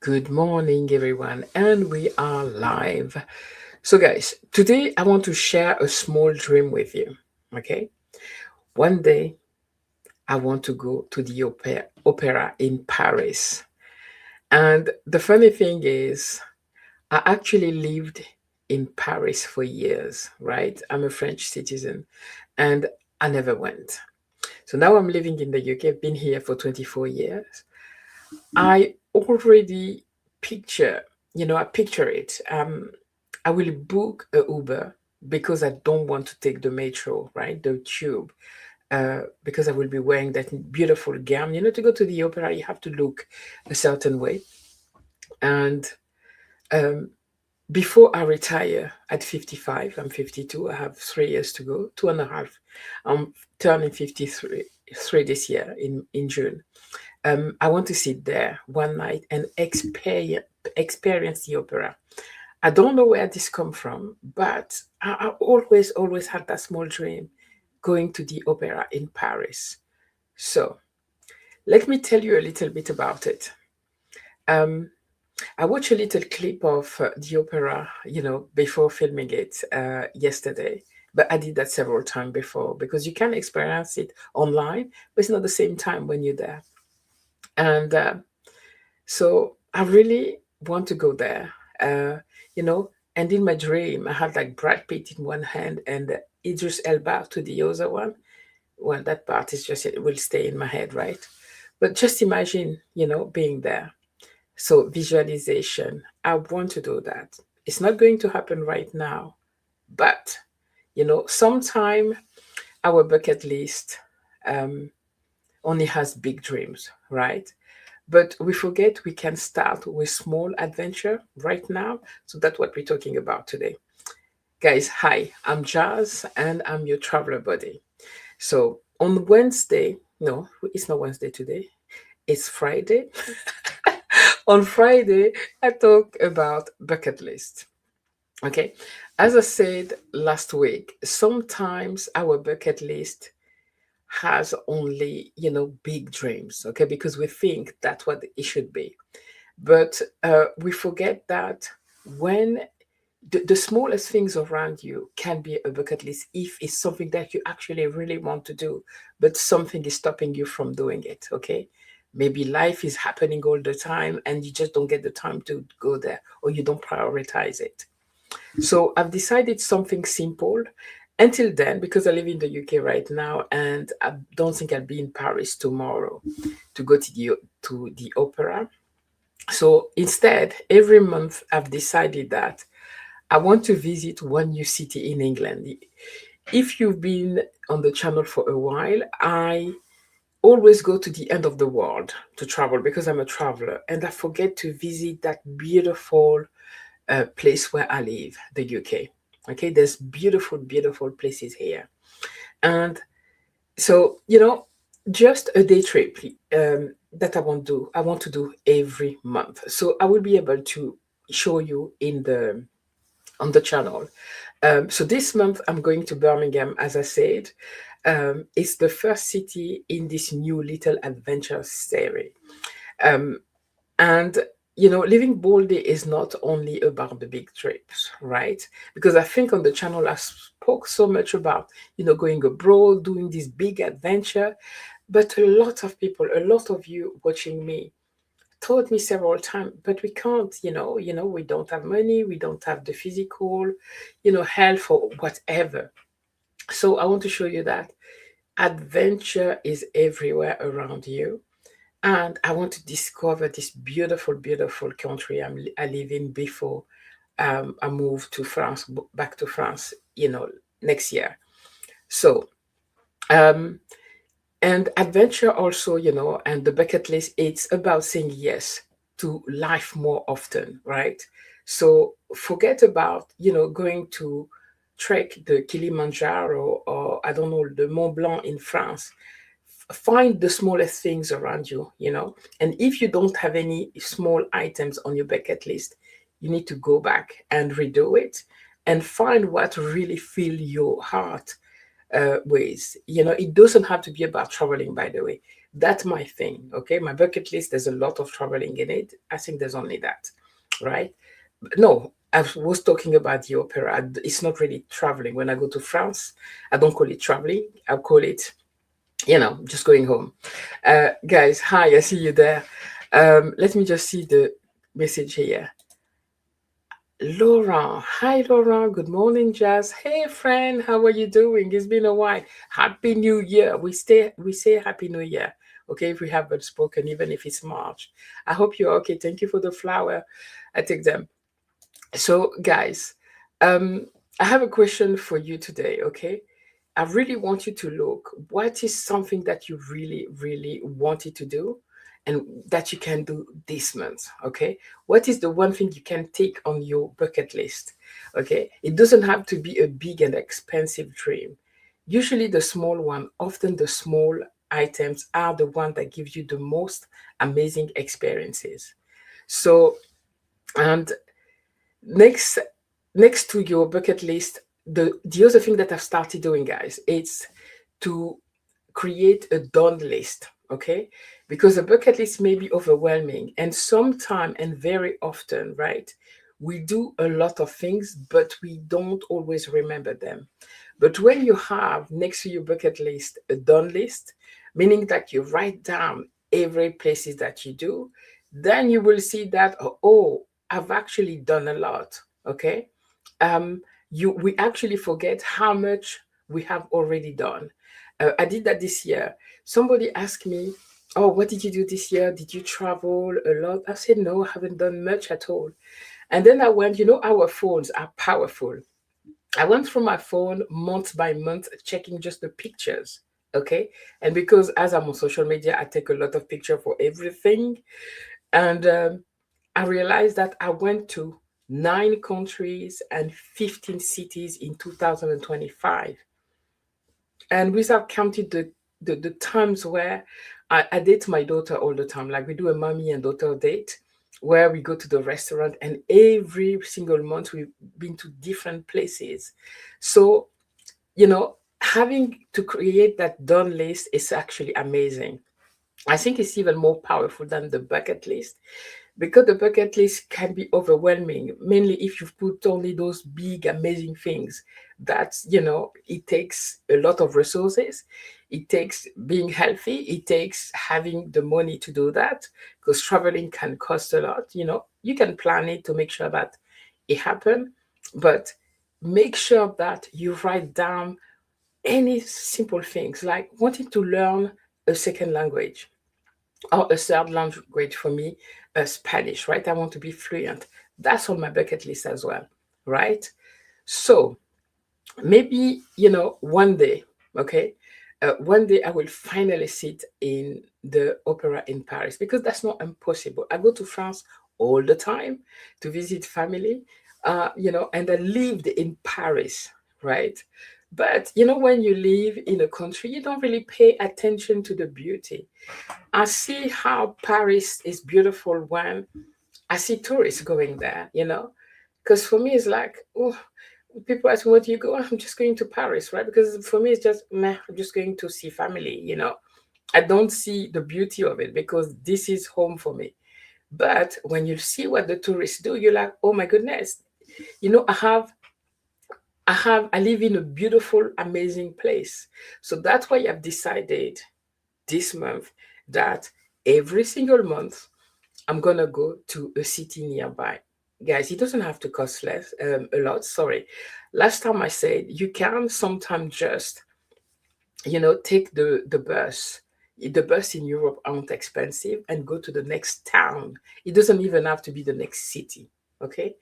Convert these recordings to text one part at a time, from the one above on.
Good morning, everyone, and we are live. So, guys, today I want to share a small dream with you. Okay, one day I want to go to the opera in Paris. And the funny thing is, I actually lived in Paris for years, right? I'm a French citizen, and I never went. So now I'm living in the UK. I've been here for 24 years. I already picture, I picture it. I will book a Uber because I don't want to take the metro, right? The tube, because I will be wearing that beautiful gown. To go to the opera, you have to look a certain way. And um, before I retire at 55, I'm 52, I have 3 years to go, two and a half. I'm turning 53 this year in June. I want to sit there one night and experience the opera. I don't know where this come from, but I always had that small dream going to the opera in Paris. So let me tell you a little bit about it. Um, I watched a little clip of the opera, before filming it yesterday. But I did that several times before because you can experience it online, but it's not the same time when you're there. And so I really want to go there. And in my dream, I had like Brad Pitt in one hand and Idris Elba to the other one. Well, that part is just, it will stay in my head, right? But just imagine, being there. So visualization, I want to do that. It's not going to happen right now, but, sometime our bucket list um, only has big dreams, right? But we forget we can start with small adventure right now. So that's what we're talking about today. Guys, hi, I'm Jazz and I'm your traveler buddy. So on Wednesday, no, it's not Wednesday today, it's Friday. On Friday, I talk about bucket list. Okay. As I said last week, sometimes our bucket list has only, big dreams, okay, because we think that's what it should be. But we forget that when the smallest things around you can be a bucket list if it's something that you actually really want to do, but something is stopping you from doing it, okay? Maybe life is happening all the time and you just don't get the time to go there or you don't prioritize it. So I've decided something simple until then because I live in the UK right now and I don't think I'll be in Paris tomorrow to go to the opera. So instead, every month I've decided that I want to visit one new city in England. If you've been on the channel for a while, I always go to the end of the world to travel because I'm a traveler and I forget to visit that beautiful place where I live, the UK. Okay, there's beautiful, beautiful places here. And so, just a day trip that I want to do every month. So I will be able to show you in the on the channel. So this month I'm going to Birmingham, as I said. It's the first city in this new little adventure series. Um, and living boldly is not only about the big trips, right? Because I think on the channel I spoke so much about, going abroad, doing this big adventure. But a lot of people, a lot of you watching me told me several times, but we can't, we don't have money, we don't have the physical, health or whatever. So I want to show you that adventure is everywhere around you. And I want to discover this beautiful, beautiful country I live in before I move to France, back to France, next year. So, um, and adventure also, and the bucket list, it's about saying yes to life more often, right? So forget about, going to trek the Kilimanjaro or I don't know, the Mont Blanc in France. Find the smallest things around you, and if you don't have any small items on your bucket list, you need to go back and redo it and find what really fill your heart ways. It doesn't have to be about traveling, by the way. That's my thing. Okay, my bucket list, there's a lot of traveling in it. I think there's only that, right? No, I was talking about the opera. It's not really traveling. When I go to France, I don't call it traveling. I call it, just going home. Guys, hi, I see you there. Let me just see the message here. Laurent, hi Laurent. Good morning, Jazz. Hey friend, how are you doing? It's been a while. Happy New Year. We say Happy New Year. Okay, if we haven't spoken, even if it's March. I hope you're okay. Thank you for the flower. I take them. So, guys, um, I have a question for you today, okay? I really want you to look what is something that you really, really wanted to do and that you can do this month, okay? What is the one thing you can take on your bucket list, okay? It doesn't have to be a big and expensive dream. Usually, the small one, often the small items are the one that gives you the most amazing experiences. So, and next next to your bucket list, the other thing that I've started doing, guys, it's to create a done list, okay? Because a bucket list may be overwhelming, and sometime and very often, right, we do a lot of things but we don't always remember them. But when you have next to your bucket list a done list, meaning that you write down every places that you do, then you will see that, oh, I've actually done a lot, okay? um, we actually forget how much we have already done. I did that this year. Somebody asked me, "Oh, what did you do this year? Did you travel a lot?" I said, "No, I haven't done much at all." And then I went, our phones are powerful. I went through my phone month by month, checking just the pictures. Okay. And because as I'm on social media, I take a lot of picture for everything. And I realized that I went to 9 countries and 15 cities in 2025. And without counting the times where I date my daughter all the time, like we do a mommy and daughter date where we go to the restaurant, and every single month we've been to different places. So, having to create that done list is actually amazing. I think it's even more powerful than the bucket list because the bucket list can be overwhelming, mainly if you've put only those big, amazing things. It takes a lot of resources. It takes being healthy. It takes having the money to do that because traveling can cost a lot. You can plan it to make sure that it happen, but make sure that you write down any simple things like wanting to learn a second language or a third language for me, Spanish, right? I want to be fluent. That's on my bucket list as well, right? So maybe, one day, okay, one day I will finally sit in the opera in Paris because that's not impossible. I go to France all the time to visit family, and I lived in Paris, right? But when you live in a country, you don't really pay attention to the beauty. I see how Paris is beautiful when I see tourists going there. Because for me, it's like, oh, people ask me, where do you go? I'm just going to Paris, right? Because for me, it's just, meh, I'm just going to see family. I don't see the beauty of it because this is home for me. But when you see what the tourists do, you're like, oh my goodness. I live in a beautiful, amazing place. So that's why I've decided this month that every single month I'm gonna go to a city nearby. Guys, it doesn't have to cost less a lot. Sorry. Last time I said you can sometimes just, take the bus. The bus in Europe aren't expensive and go to the next town. It doesn't even have to be the next city. Okay.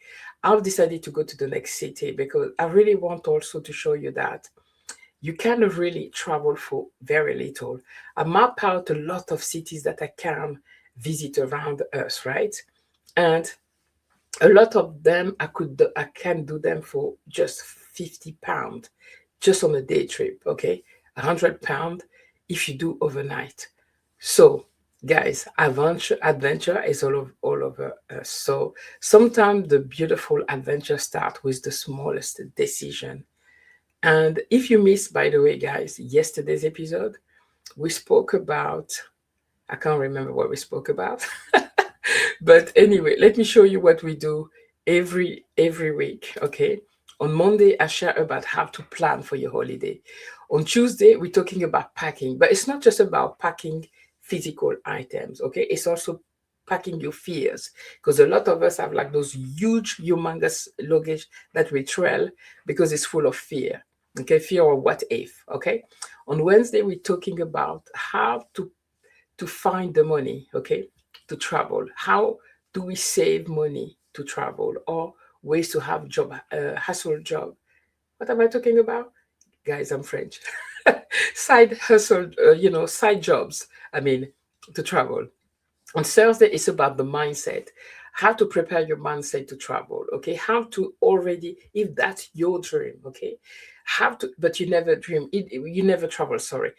I've decided to go to the next city because I really want also to show you that you can really travel for very little. I map out a lot of cities that I can visit around us, right? And a lot of them I can do them for just £50 just on a day trip, okay? £100 if you do overnight. So guys, adventure is all over us. So sometimes the beautiful adventure start with the smallest decision. And if you missed, by the way, guys, yesterday's episode, we spoke about I can't remember what we spoke about. But anyway, let me show you what we do every week. Okay. On Monday, I share about how to plan for your holiday. On Tuesday, we're talking about packing, but it's not just about packing physical items. Okay, it's also packing your fears, because a lot of us have like those huge, humongous luggage that we trail because it's full of fear. Okay, fear or what if. Okay. On Wednesday, we're talking about how to find the money, okay, to travel. How do we save money to travel, or ways to have job, hustle job? What am I talking about? Guys, I'm French. Side hustle, side jobs. I mean, to travel. On Thursday, it's about the mindset. How to prepare your mindset to travel, okay? How to already, if that's your dream, okay? How to, but you never dream, you never travel, sorry.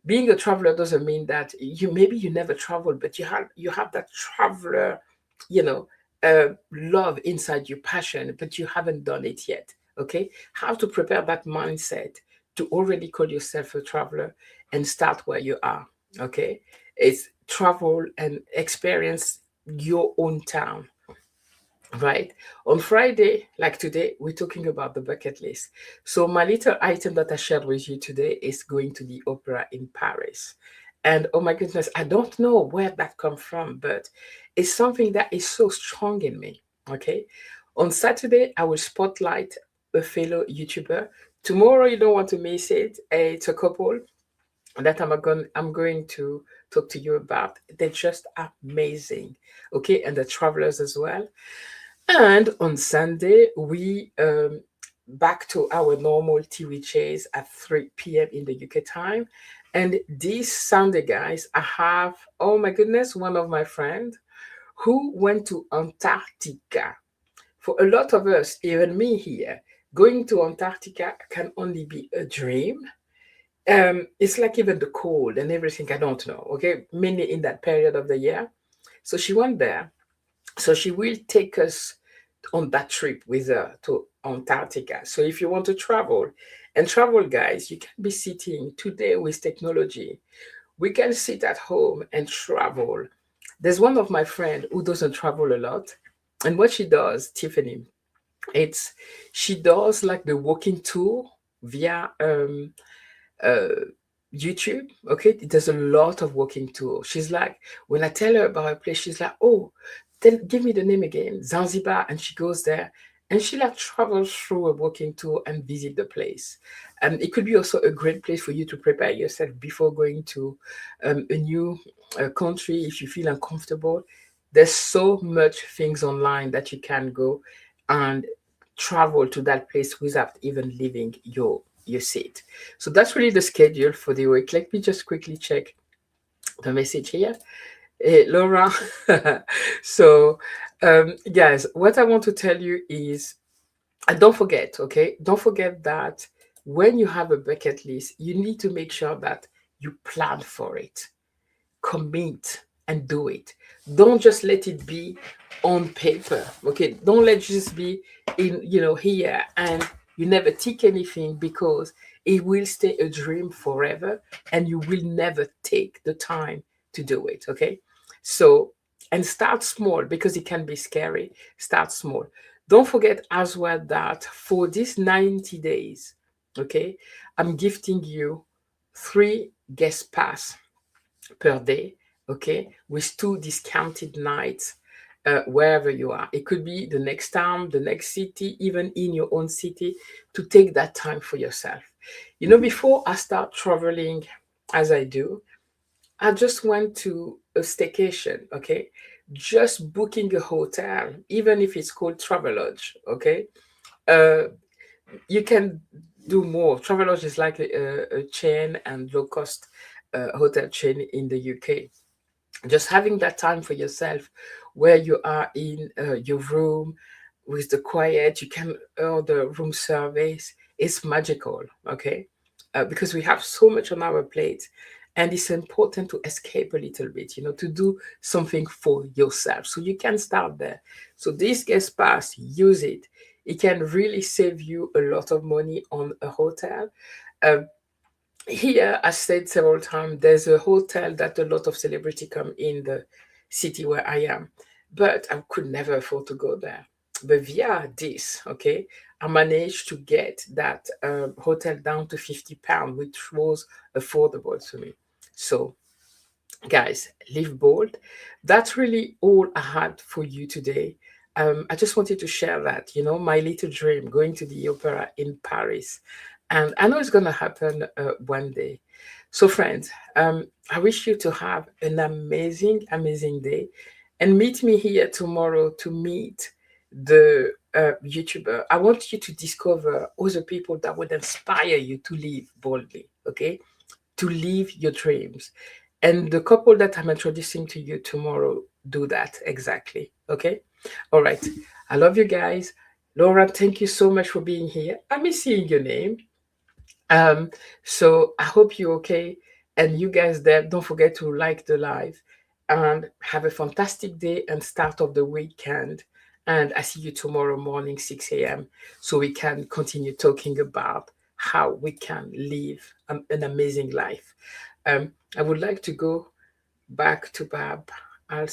Being a traveler doesn't mean that you never travel, but you have that traveler, you know, love inside you, passion, but you haven't done it yet. Okay, how to prepare that mindset to already call yourself a traveler and start where you are. Okay, it's travel and experience your own town, right? On Friday, like today, we're talking about the bucket list. So my little item that I shared with you today is going to the opera in Paris. And oh my goodness, I don't know where that come from, but it's something that is so strong in me. Okay. On Saturday, I will spotlight a fellow YouTuber. Tomorrow, you don't want to miss it. It's a couple that I'm going to talk to you about. They're just amazing. Okay, and the travelers as well. And on Sunday, we back to our normal TV chase at 3 p.m. in the UK time. And this Sunday, guys, I have, oh my goodness, one of my friends who went to Antarctica. For a lot of us, even me here, going to Antarctica can only be a dream. It's like even the cold and everything, I don't know, okay? Mainly in that period of the year. So she went there. So she will take us on that trip with her to Antarctica. So if you want to travel, and travel, guys, you can be sitting today with technology. We can sit at home and travel. There's one of my friend who doesn't travel a lot, and what she does, Tiffany, it's she does like the walking tour via uh, YouTube. Okay, there's a lot of walking tours. She's like, when I tell her about a place, she's like, oh, then give me the name again, Zanzibar, and she goes there. And she like travels through a walking tour and visit the place. And it could be also a great place for you to prepare yourself before going to a new country if you feel uncomfortable. There's so much things online that you can go and travel to that place without even leaving your seat. So that's really the schedule for the week. Let me just quickly check the message here. Hey, Laura. So, guys, what I want to tell you is, and don't forget, okay? Don't forget that when you have a bucket list, you need to make sure that you plan for it, commit, and do it. Don't just let it be on paper, okay? Don't let it just be in, here, and you never tick anything, because it will stay a dream forever and you will never take the time to do it, okay? So, and start small, because it can be scary. Start small. Don't forget as well that for these 90 days, okay, I'm gifting you 3 guest pass per day, okay, with 2 discounted nights wherever you are. It could be the next town, the next city, even in your own city, to take that time for yourself. Before I start traveling as I do, I just went to a staycation, okay? Just booking a hotel, even if it's called Travelodge, okay? Uh, you can do more. Travelodge is like a chain and low cost hotel chain in the UK. Just having that time for yourself, where you are in your room with the quiet, you can order room service. It's magical, okay? Because we have so much on our plate, and it's important to escape a little bit, to do something for yourself. So you can start there. So this guest pass, use it. It can really save you a lot of money on a hotel. Uh, Here, I said several times, there's a hotel that a lot of celebrity come in the city where I am, but I could never afford to go there. But via this, okay, I managed to get that hotel down to £50, which was affordable to me. So guys, live bold. That's really all I had for you today. I just wanted to share that, my little dream, going to the opera in Paris. And I know it's going to happen one day. So, friends, I wish you to have an amazing, amazing day, and meet me here tomorrow to meet the YouTuber. I want you to discover other people that would inspire you to live boldly, okay? To live your dreams. And the couple that I'm introducing to you tomorrow do that exactly. Okay. All right. I love you guys. Laura, thank you so much for being here. I miss seeing your name. Um, so I hope you're okay. And you guys there, don't forget to like the live and have a fantastic day and start of the weekend. And I see you tomorrow morning, 6 a.m. So we can continue talking about how we can live an amazing life. I would like to go back to Bab Al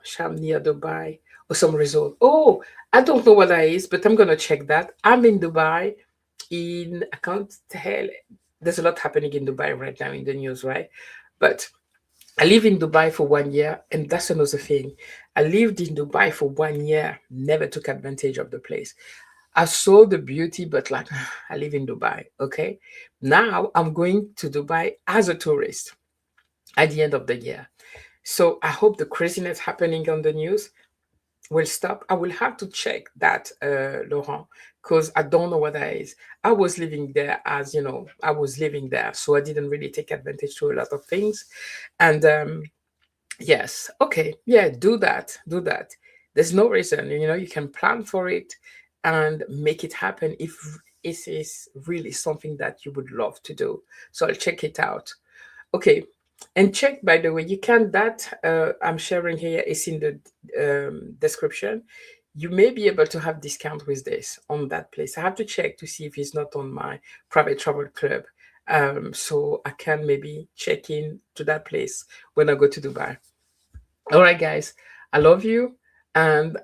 Sham near Dubai or some resort. Oh, I don't know what that is, but I'm gonna check that. I'm in Dubai. I can't tell. There's a lot happening in Dubai right now in the news, right? But I lived in Dubai for 1 year, and that's another thing. I lived in Dubai for 1 year, never took advantage of the place. I saw the beauty, but like I live in Dubai. Okay, now I'm going to Dubai as a tourist at the end of the year. So I hope the craziness happening on the news will stop. I will have to check that, Laurent, because I don't know what that is. I was living there as I was living there, so I didn't really take advantage to a lot of things. And yes, okay, yeah, do that, do that. There's no reason, you can plan for it and make it happen if it is really something that you would love to do. So I'll check it out. Okay. And check, by the way, you can, that I'm sharing here is in the description. You may be able to have discount with this on that place. I have to check to see if it's not on my private travel club. So I can maybe check in to that place when I go to Dubai. All right, guys, I love you, and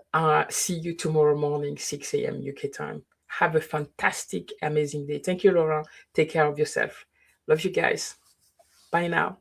see you tomorrow morning, 6 a.m. UK time. Have a fantastic, amazing day. Thank you, Laura. Take care of yourself. Love you guys. Bye now.